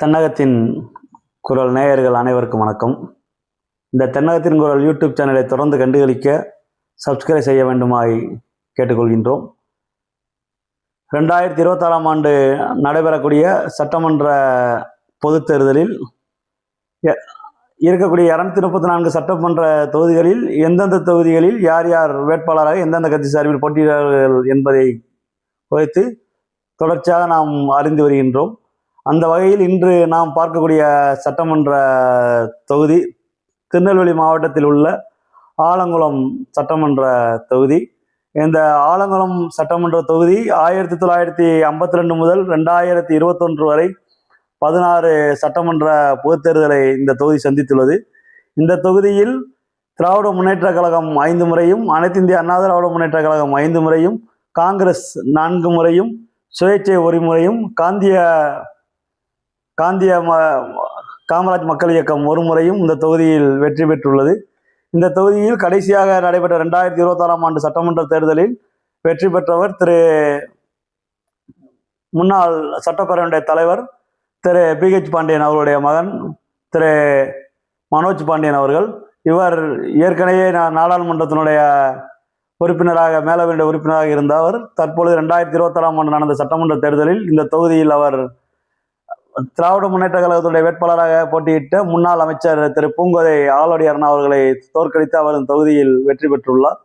தென்னகத்தின் குரல் நேயர்கள் அனைவருக்கும் வணக்கம். இந்த தென்னகத்தின் குரல் யூடியூப் சேனலை தொடர்ந்து கண்டுகளிக்க சப்ஸ்கிரைப் செய்ய வேண்டுமாய் கேட்டுக்கொள்கின்றோம். 2026ஆம் ஆண்டு நடைபெறக்கூடிய சட்டமன்ற பொதுத் தேர்தலில் இருக்கக்கூடிய 234 சட்டமன்ற தொகுதிகளில் எந்தெந்த தொகுதிகளில் யார் யார் வேட்பாளராக எந்தெந்த கட்சி சார்பில் போட்டியிடுகிறார்கள் என்பதை குறித்து தொடர்ச்சியாக நாம் அறிந்து வருகின்றோம். அந்த வகையில் இன்று நாம் பார்க்கக்கூடிய சட்டமன்ற தொகுதி திருநெல்வேலி மாவட்டத்தில் உள்ள ஆலங்குளம் சட்டமன்ற தொகுதி. இந்த ஆலங்குளம் சட்டமன்ற தொகுதி 1952 முதல் 2021 வரை 16 சட்டமன்ற பொதுத் தேர்தலை இந்த தொகுதி சந்தித்துள்ளது. இந்த தொகுதியில் திராவிட முன்னேற்ற கழகம் 5 முறையும், அனைத்து இந்திய அண்ணா திராவிட முன்னேற்ற கழகம் 5 முறையும், காங்கிரஸ் 4 முறையும், சுயேட்சை 1 முறையும், காமராஜ் மக்கள் இயக்கம் 1 முறையும் இந்த தொகுதியில் வெற்றி பெற்றுள்ளது. இந்த தொகுதியில் கடைசியாக நடைபெற்ற 2026ஆம் ஆண்டு சட்டமன்ற தேர்தலில் வெற்றி பெற்றவர் முன்னாள் சட்டப்பேரவையுடைய தலைவர் திரு PH பாண்டியன் அவருடைய மகன் திரு மனோஜ் பாண்டியன் அவர்கள். இவர் ஏற்கனவே நாடாளுமன்றத்தினுடைய உறுப்பினராக மேலவையுடைய உறுப்பினராக இருந்தவர். தற்பொழுது 2026ஆம் ஆண்டு நடந்த சட்டமன்ற தேர்தலில் இந்த தொகுதியில் அவர் திராவிட முன்னேற்ற கழகத்துடைய வேட்பாளராக போட்டியிட்ட முன்னாள் அமைச்சர் திரு பூங்கோதை ஆலடி அருணா அவர்களை தோற்கடித்து அவர் தொகுதியில் வெற்றி பெற்றுள்ளார்.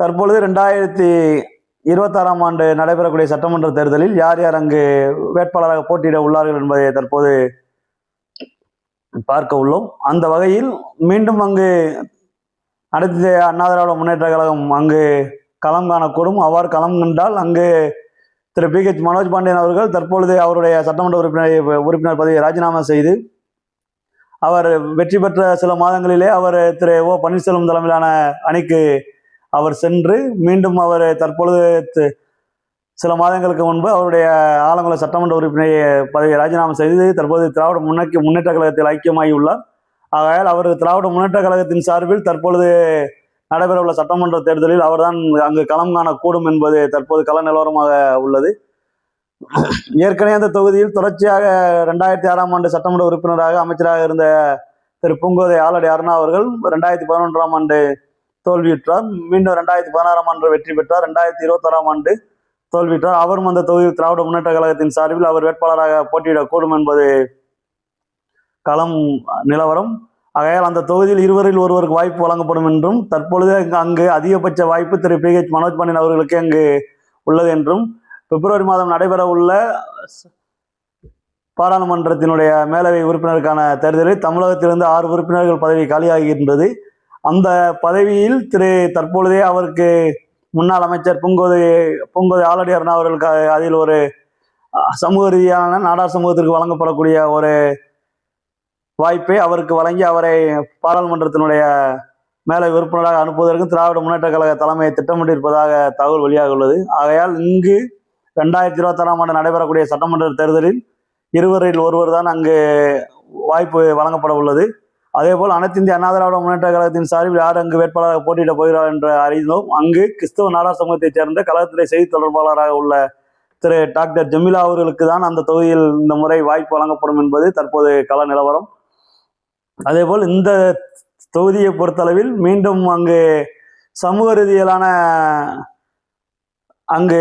தற்பொழுது 2026ஆம் ஆண்டு நடைபெறக்கூடிய சட்டமன்ற தேர்தலில் யார் யார் அங்கு வேட்பாளராக போட்டியிட உள்ளார்கள் என்பதை தற்போது பார்க்க உள்ளோம். அந்த வகையில் மீண்டும் அங்கு அனைத்து அண்ணா திராவிட முன்னேற்ற கழகம் அங்கு களம் காணக்கூடும். அவ்வாறு களம் கண்டால் அங்கு திரு PH மனோஜ் பாண்டியன் அவர்கள் தற்பொழுது அவருடைய சட்டமன்ற உறுப்பினர் பதவியை ராஜினாமா செய்து அவர் வெற்றி பெற்ற சில மாதங்களிலே அவர் திரு O பன்னீர்செல்வம் தலைமையிலான அணிக்கு அவர் சென்று மீண்டும் அவர் தற்பொழுது சில மாதங்களுக்கு முன்பு அவருடைய ஆலங்குளம் சட்டமன்ற உறுப்பினர் பதவியை ராஜினாமா செய்து தற்போது திராவிட முன்னேற்ற கழகத்தில் ஐக்கியமாகியுள்ளார். ஆகையால் அவர் திராவிட முன்னேற்ற கழகத்தின் சார்பில் தற்பொழுது நடைபெறவுள்ள சட்டமன்ற தேர்தலில் அவர்தான் அங்கு களம் காணக்கூடும் என்பது தற்போது கள நிலவரமாக உள்ளது. ஏற்கனவே அந்த தொகுதியில் தொடர்ச்சியாக 2006ஆம் ஆண்டு சட்டமன்ற உறுப்பினராக அமைச்சராக இருந்த திரு பூங்கோதை ஆலடி அருணா அவர்கள் 2011ஆம் ஆண்டு தோல்வியுற்றார். மீண்டும் 2016ஆம் ஆண்டு வெற்றி பெற்றார். 2021ஆம் ஆண்டு தோல்வியுற்றார். அவரும் அந்த தொகுதியில் திராவிட முன்னேற்ற கழகத்தின் சார்பில் அவர் வேட்பாளராக போட்டியிடக்கூடும் என்பது களம் நிலவரம். ஆகையால் அந்த தொகுதியில் இருவரில் ஒருவருக்கு வாய்ப்பு வழங்கப்படும் என்றும் தற்பொழுது அங்கு அதிகபட்ச வாய்ப்பு திரு PH மனோஜ் பாண்டியன் அவர்களுக்கு அங்கு உள்ளது என்றும் பிப்ரவரி மாதம் நடைபெற உள்ள பாராளுமன்றத்தினுடைய மேலவை உறுப்பினருக்கான தேர்தலில் தமிழகத்திலிருந்து 6 உறுப்பினர்கள் பதவி காலியாகின்றது. அந்த பதவியில் தற்பொழுதே அவருக்கு முன்னாள் அமைச்சர் பூங்கோதை ஆலடி அருணா அவர்களுக்கு அதில் ஒரு சமூக ரீதியான நாடார் சமூகத்திற்கு வழங்கப்படக்கூடிய ஒரு வாய்ப்பை அவருக்கு வழங்கி அவரை பாராளுமன்றத்தினுடைய மேலே உறுப்பினராக அனுப்புவதற்கு திராவிட முன்னேற்ற கழக தலைமையை திட்டமிட்டிருப்பதாக தகவல் வெளியாக உள்ளது. ஆகையால் இங்கு 2026ஆம் ஆண்டு நடைபெறக்கூடிய சட்டமன்ற தேர்தலில் இருவரில் ஒருவர் தான் அங்கு வாய்ப்பு வழங்கப்பட உள்ளது. அதேபோல் அனைத்து இந்திய அண்ணா திராவிட முன்னேற்ற கழகத்தின் சார்பில் யார் அங்கு வேட்பாளராக போட்டியிட போகிறார் என்று அறிந்தோம். அங்கு கிறிஸ்தவ நாடார் சமூகத்தைச் சேர்ந்த கழகத்துறை செய்தி தொடர்பாளராக உள்ள திரு டாக்டர் ஜெமிலா அவர்களுக்கு தான் அந்த தொகுதியில் இந்த முறை வாய்ப்பு வழங்கப்படும் என்பது தற்போது கள நிலவரம். அதேபோல் இந்த தொகுதியை பொறுத்தளவில் மீண்டும் அங்கு சமூக ரீதியிலான அங்கு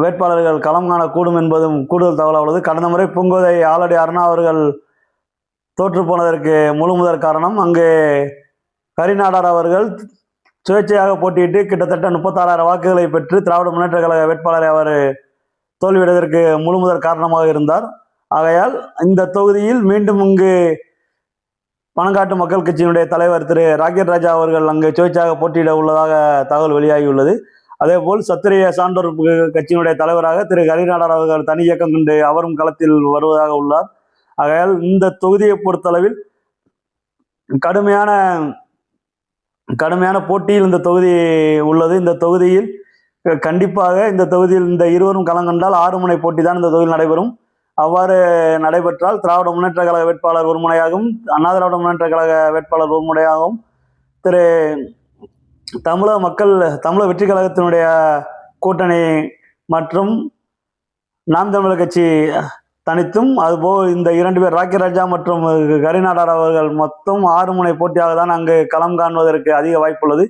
வேட்பாளர்கள் களம் காணக்கூடும் என்பதும் கூடுதல் தகவலாக உள்ளது. கடந்த முறை பூங்கோதை ஆலடி அருணா அவர்கள் தோற்று போனதற்கு முழு முதற் காரணம் அங்கு கரிநாடார் அவர்கள் சுயேட்சையாக போட்டியிட்டு கிட்டத்தட்ட 36,000 வாக்குகளை பெற்று திராவிட முன்னேற்ற கழக வேட்பாளரை அவர் தோல்வியடைவதற்கு முழு முதற் காரணமாக இருந்தார். ஆகையால் இந்த தொகுதியில் மீண்டும் இங்கு பணங்காட்டு மக்கள் கட்சியினுடைய தலைவர் திரு ராக்கெட் ராஜா அவர்கள் அங்கு சுயேட்சையாக போட்டியிட உள்ளதாக தகவல் வெளியாகியுள்ளது. அதேபோல் சத்திரிய சான்றோர் கட்சியினுடைய தலைவராக திரு கரிநாடார் அவர்கள் தனி இயக்கம் கொண்டு அவரும் களத்தில் வருவதாக உள்ளார். ஆகையால் இந்த தொகுதியை பொறுத்தளவில் கடுமையான போட்டியில் இந்த தொகுதி உள்ளது. இந்த தொகுதியில் கண்டிப்பாக இந்த தொகுதியில் இந்த இருவரும் களம் கண்டால் 6 முனை போட்டி தான் இந்த தொகுதியில் நடைபெறும். அவ்வாறு நடைபெற்றால் திராவிட முன்னேற்ற கழக வேட்பாளர் ஒரு முனையாகவும், அண்ணா திராவிட முன்னேற்ற கழக வேட்பாளர் ஒரு முனையாகவும், தமிழக வெற்றி கழகத்தினுடைய கூட்டணி மற்றும் நாம் தமிழர் கட்சி தனித்தும், அதுபோல் இந்த 2 பேர் ராக்கி ராஜா மற்றும் கரிநாடார் அவர்கள் மொத்தம் 6 முனை போட்டியாக தான் அங்கு களம் காண்பதற்கு அதிக வாய்ப்புள்ளது.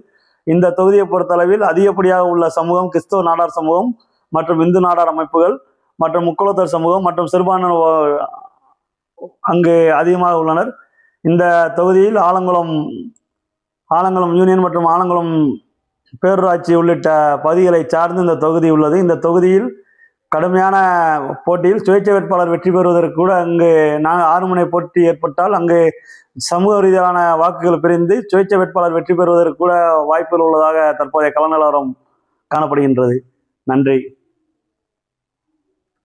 இந்த தொகுதியை பொறுத்தளவில் அதிகப்படியாக உள்ள சமூகம் கிறிஸ்தவ நாடார் சமூகம் மற்றும் இந்து நாடார் அமைப்புகள் மற்றும் முக்குளத்தர் சமூகம் மற்றும் சிறுபான்மையினர் அங்கு அதிகமாக உள்ளனர். இந்த தொகுதியில் ஆலங்குளம் யூனியன் மற்றும் ஆலங்குளம் பேரூராட்சி உள்ளிட்ட பகுதிகளை சார்ந்து இந்த தொகுதி உள்ளது. இந்த தொகுதியில் கடுமையான போட்டியில் சுயேட்சை வேட்பாளர் வெற்றி பெறுவதற்கு கூட அங்கு 6 முனை போட்டி ஏற்பட்டால் அங்கு சமூக ரீதியான வாக்குகள் பிரிந்து சுயேட்சை வேட்பாளர் வெற்றி பெறுவதற்கு கூட வாய்ப்புகள் உள்ளதாக தற்போதைய கள நிலவரம் காணப்படுகின்றது. நன்றி.